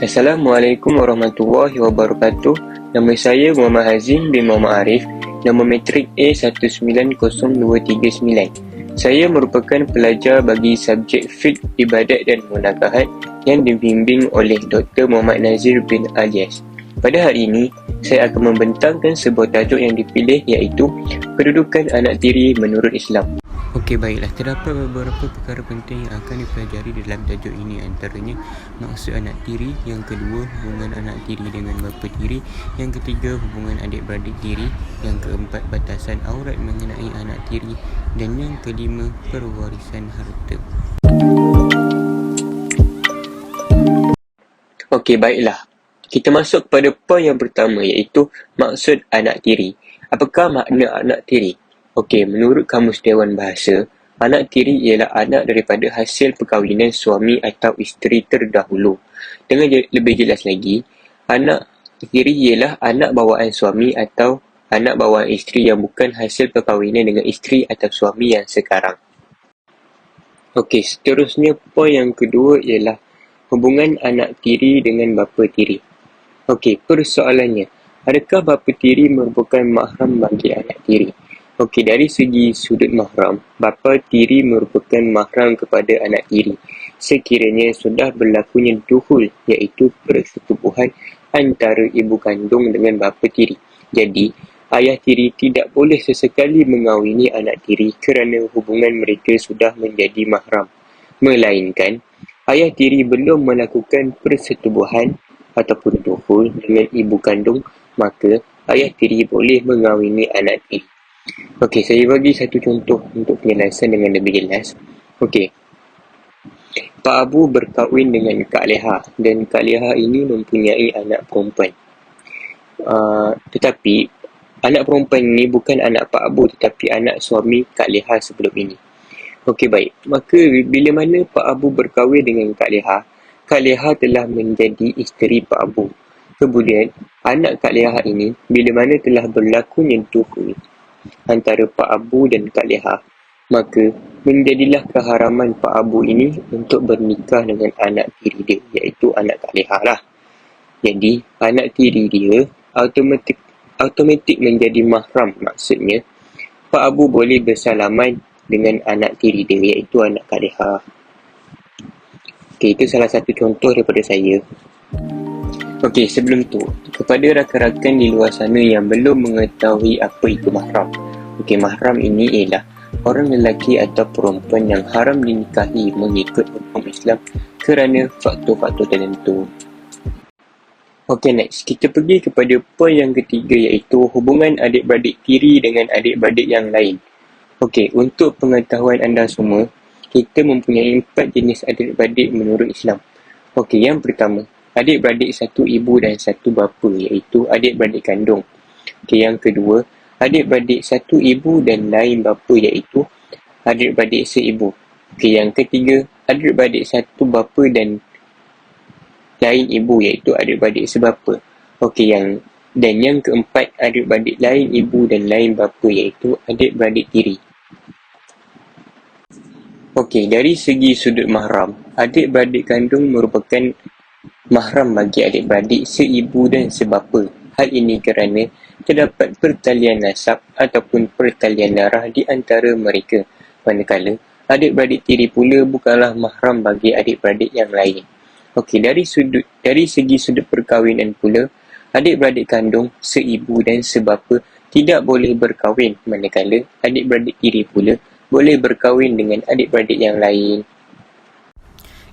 Assalamualaikum warahmatullahi wabarakatuh. Nama saya Muhammad Hazim bin Muhammad Arif. Nama matrik A190239. Saya merupakan pelajar bagi subjek Fiqh, Ibadat dan Munakahat yang dibimbing oleh Dr. Muhammad Nazir bin Alias. Pada hari ini, saya akan membentangkan sebuah tajuk yang dipilih, iaitu kedudukan anak tiri menurut Islam. Okey, baiklah. Terdapat beberapa perkara penting yang akan dipelajari dalam tajuk ini, antaranya maksud anak tiri, yang kedua hubungan anak tiri dengan bapa tiri, yang ketiga hubungan adik-beradik tiri, yang keempat batasan aurat mengenai anak tiri, dan yang kelima perwarisan harta. Okey, baiklah. Kita masuk kepada poin yang pertama, iaitu maksud anak tiri. Apakah makna anak tiri? Okey, menurut Kamus Dewan Bahasa, anak tiri ialah anak daripada hasil perkahwinan suami atau isteri terdahulu. Dengan lebih jelas lagi, anak tiri ialah anak bawaan suami atau anak bawaan isteri yang bukan hasil perkahwinan dengan isteri atau suami yang sekarang. Okey, seterusnya poin yang kedua ialah hubungan anak tiri dengan bapa tiri. Okey, persoalannya, adakah bapa tiri merupakan mahram bagi anak tiri? Okey, dari segi sudut mahram, bapa tiri merupakan mahram kepada anak tiri sekiranya sudah berlakunya duhul, iaitu persetubuhan antara ibu kandung dengan bapa tiri. Jadi, ayah tiri tidak boleh sesekali mengahwini anak tiri kerana hubungan mereka sudah menjadi mahram, melainkan ayah tiri belum melakukan persetubuhan ataupun duhul dengan ibu kandung, maka ayah tiri boleh mengahwini anak tiri. Okey, saya bagi satu contoh untuk penjelasan dengan lebih jelas. Okey, Pak Abu berkahwin dengan Kak Leha dan Kak Leha ini mempunyai anak perempuan. Tetapi anak perempuan ini bukan anak Pak Abu, tetapi anak suami Kak Leha sebelum ini. Okey, baik. Maka bila mana Pak Abu berkahwin dengan Kak Leha, Kak Leha telah menjadi isteri Pak Abu. Kemudian, anak Kak Leha ini, bila mana telah berlaku nyentuh antara Pak Abu dan Kak Leha, maka menjadilah keharaman Pak Abu ini untuk bernikah dengan anak tiri dia, iaitu anak Kak Leha lah. Jadi, anak tiri dia automatik menjadi mahram. Maksudnya, Pak Abu boleh bersalaman dengan anak tiri dia, iaitu anak Kak Leha. Okey, itu salah satu contoh daripada saya. Okey, sebelum tu, kepada rakan-rakan di luar sana yang belum mengetahui apa itu mahram. Okey, mahram ini ialah orang lelaki atau perempuan yang haram dinikahi mengikut hukum Islam kerana faktor-faktor tertentu. Okey, next. Kita pergi kepada poin yang ketiga, iaitu hubungan adik-beradik tiri dengan adik-beradik yang lain. Okey, untuk pengetahuan anda semua, kita mempunyai 4 jenis adik-beradik menurut Islam. Okey, yang pertama, adik-beradik satu ibu dan satu bapa, iaitu adik-beradik kandung. Okey, yang kedua, adik-beradik satu ibu dan lain bapa, iaitu adik-beradik seibu. Okey, yang ketiga, adik-beradik satu bapa dan lain ibu, iaitu adik-beradik sebapa. Okey, yang keempat, adik-beradik lain ibu dan lain bapa, iaitu adik-beradik tiri. Okey, dari segi sudut mahram, adik-beradik kandung merupakan mahram bagi adik-beradik seibu dan sebapa. Hal ini kerana terdapat pertalian nasab ataupun pertalian darah di antara mereka, manakala adik-beradik tiri pula bukanlah mahram bagi adik-beradik yang lain. Okey, dari segi sudut perkahwinan pula, adik-beradik kandung seibu dan sebapa tidak boleh berkahwin, manakala adik-beradik tiri pula boleh berkahwin dengan adik-beradik yang lain.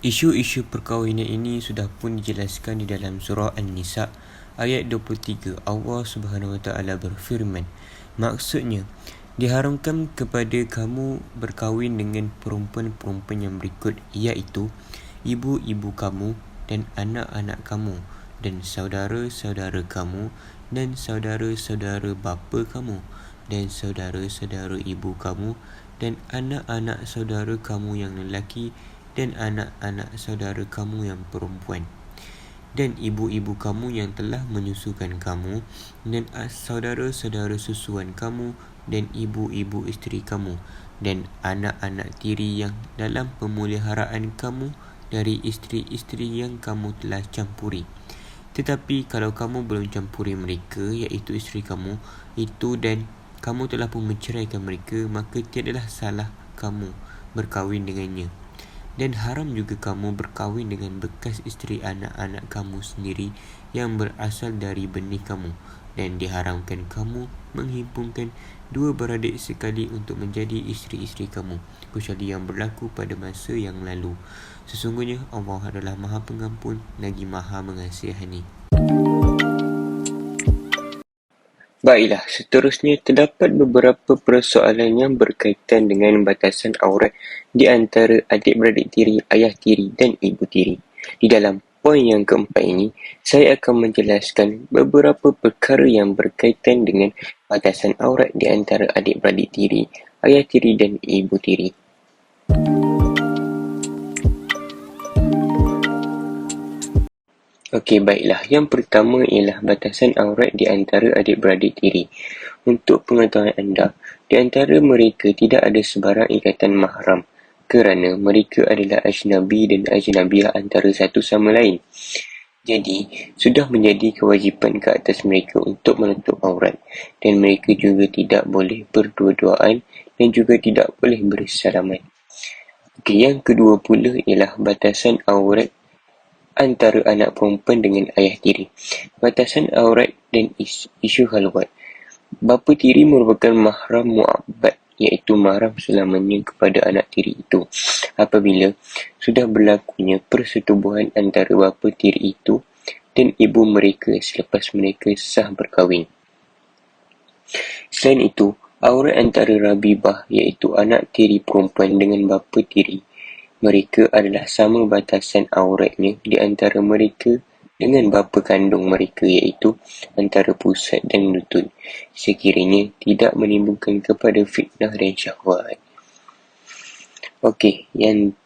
Isu-isu perkahwinan ini sudah pun dijelaskan di dalam surah An-Nisa ayat 23. Allah Subhanahu Wa Taala berfirman, maksudnya, diharamkan kepada kamu berkahwin dengan perempuan-perempuan yang berikut, iaitu ibu-ibu kamu dan anak-anak kamu dan saudara-saudara kamu dan saudara-saudara bapa kamu dan saudara-saudara ibu kamu dan anak-anak saudara kamu yang lelaki dan anak-anak saudara kamu yang perempuan dan ibu-ibu kamu yang telah menyusukan kamu dan saudara-saudara susuan kamu dan ibu-ibu isteri kamu dan anak-anak tiri yang dalam pemeliharaan kamu dari isteri-isteri yang kamu telah campuri. Tetapi kalau kamu belum campuri mereka, iaitu isteri kamu itu, dan kamu telah pun menceraikan mereka, maka tiadalah salah kamu berkahwin dengannya. Dan haram juga kamu berkahwin dengan bekas isteri anak-anak kamu sendiri yang berasal dari benih kamu. Dan diharamkan kamu menghimpunkan dua beradik sekali untuk menjadi isteri-isteri kamu, kecuali yang berlaku pada masa yang lalu. Sesungguhnya Allah adalah Maha Pengampun lagi Maha Mengasihani. Baiklah, seterusnya terdapat beberapa persoalan yang berkaitan dengan batasan aurat di antara adik-beradik tiri, ayah tiri dan ibu tiri. Di dalam poin yang keempat ini, saya akan menjelaskan beberapa perkara yang berkaitan dengan batasan aurat di antara adik-beradik tiri, ayah tiri dan ibu tiri. Okey, baiklah. Yang pertama ialah batasan aurat di antara adik-beradik tiri. Untuk pengetahuan anda, di antara mereka tidak ada sebarang ikatan mahram kerana mereka adalah ajnabi dan ajnabiah antara satu sama lain. Jadi, sudah menjadi kewajipan ke atas mereka untuk menutup aurat, dan mereka juga tidak boleh berdua-duaan dan juga tidak boleh bersalaman. Okey, yang kedua pula ialah batasan aurat antara anak perempuan dengan ayah tiri. Batasan aurat dan isu khalwat. Bapa tiri merupakan mahram mu'abbad, iaitu mahram selamanya kepada anak tiri itu. Apabila sudah berlakunya persetubuhan antara bapa tiri itu dan ibu mereka selepas mereka sah berkahwin. Selain itu, aurat antara rabibah, iaitu anak tiri perempuan dengan bapa tiri mereka adalah sama batasan auratnya di antara mereka dengan bapa kandung mereka, iaitu antara pusat dan lutut, sekiranya tidak menimbulkan kepada fitnah dan syahwat. Okey, yang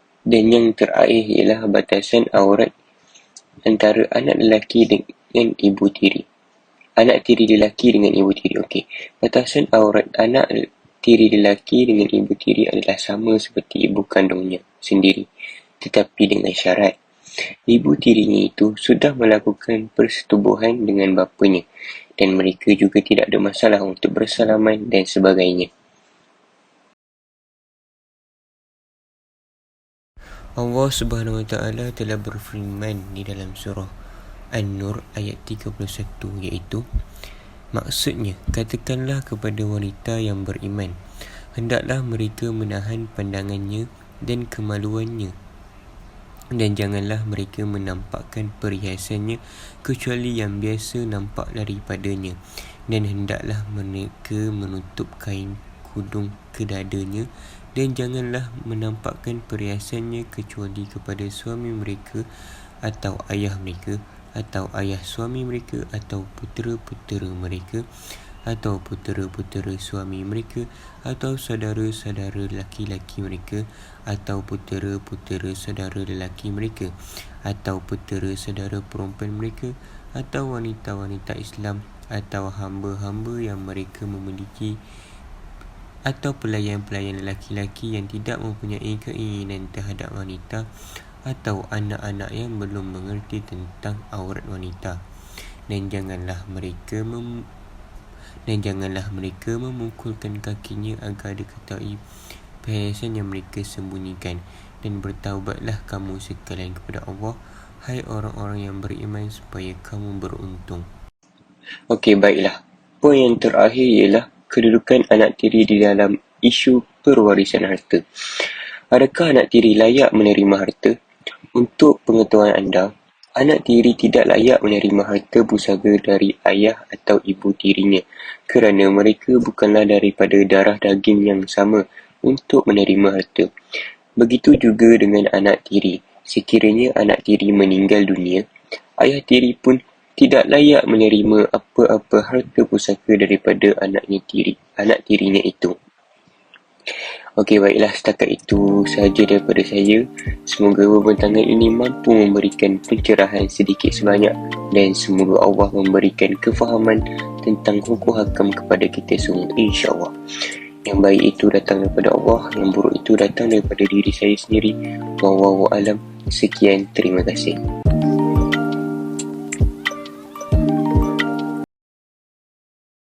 terakhir ialah batasan aurat antara anak lelaki dengan ibu tiri. Anak tiri lelaki dengan ibu tiri. Okey, batasan aurat anak tiri lelaki dengan ibu tiri adalah sama seperti ibu kandungnya sendiri, tetapi dengan syarat ibu tirinya itu sudah melakukan persetubuhan dengan bapanya dan mereka juga tidak ada masalah untuk bersalaman dan sebagainya. Allah Subhanahu Wa Taala telah berfirman di dalam surah An-Nur ayat 31, iaitu, maksudnya, katakanlah kepada wanita yang beriman, hendaklah mereka menahan pandangannya dan kemaluannya, dan janganlah mereka menampakkan perhiasannya kecuali yang biasa nampak daripadanya, dan hendaklah mereka menutup kain kudung ke dadanya, dan janganlah menampakkan perhiasannya kecuali kepada suami mereka atau ayah mereka atau ayah suami mereka atau putera-putera mereka atau putera-putera suami mereka atau saudara-saudara laki-laki mereka atau putera-putera saudara lelaki mereka atau putera-saudara perempuan mereka atau wanita-wanita Islam atau hamba-hamba yang mereka memiliki atau pelayan-pelayan lelaki-laki yang tidak mempunyai keinginan terhadap wanita atau anak-anak yang belum mengerti tentang aurat wanita, dan janganlah mereka memukulkan kakinya agar diketahui perhiasan yang mereka sembunyikan, dan bertaubatlah kamu sekalian kepada Allah, hai orang-orang yang beriman, supaya kamu beruntung. Okey, baiklah. Poin yang terakhir ialah kedudukan anak tiri di dalam isu perwarisan harta. Adakah anak tiri layak menerima harta? Untuk pengetahuan anda, anak tiri tidak layak menerima harta pusaka dari ayah atau ibu tirinya kerana mereka bukanlah daripada darah daging yang sama untuk menerima harta. Begitu juga dengan anak tiri. Sekiranya anak tiri meninggal dunia, ayah tiri pun tidak layak menerima apa-apa harta pusaka daripada anak tirinya itu. Okey, baiklah, setakat itu sahaja daripada saya. Semoga pembentangan ini mampu memberikan pencerahan sedikit sebanyak dan semoga Allah memberikan kefahaman tentang hukum hakam kepada kita semua, insya-Allah. Yang baik itu datang daripada Allah, yang buruk itu datang daripada diri saya sendiri. Wallahu a'lam. Sekian, terima kasih.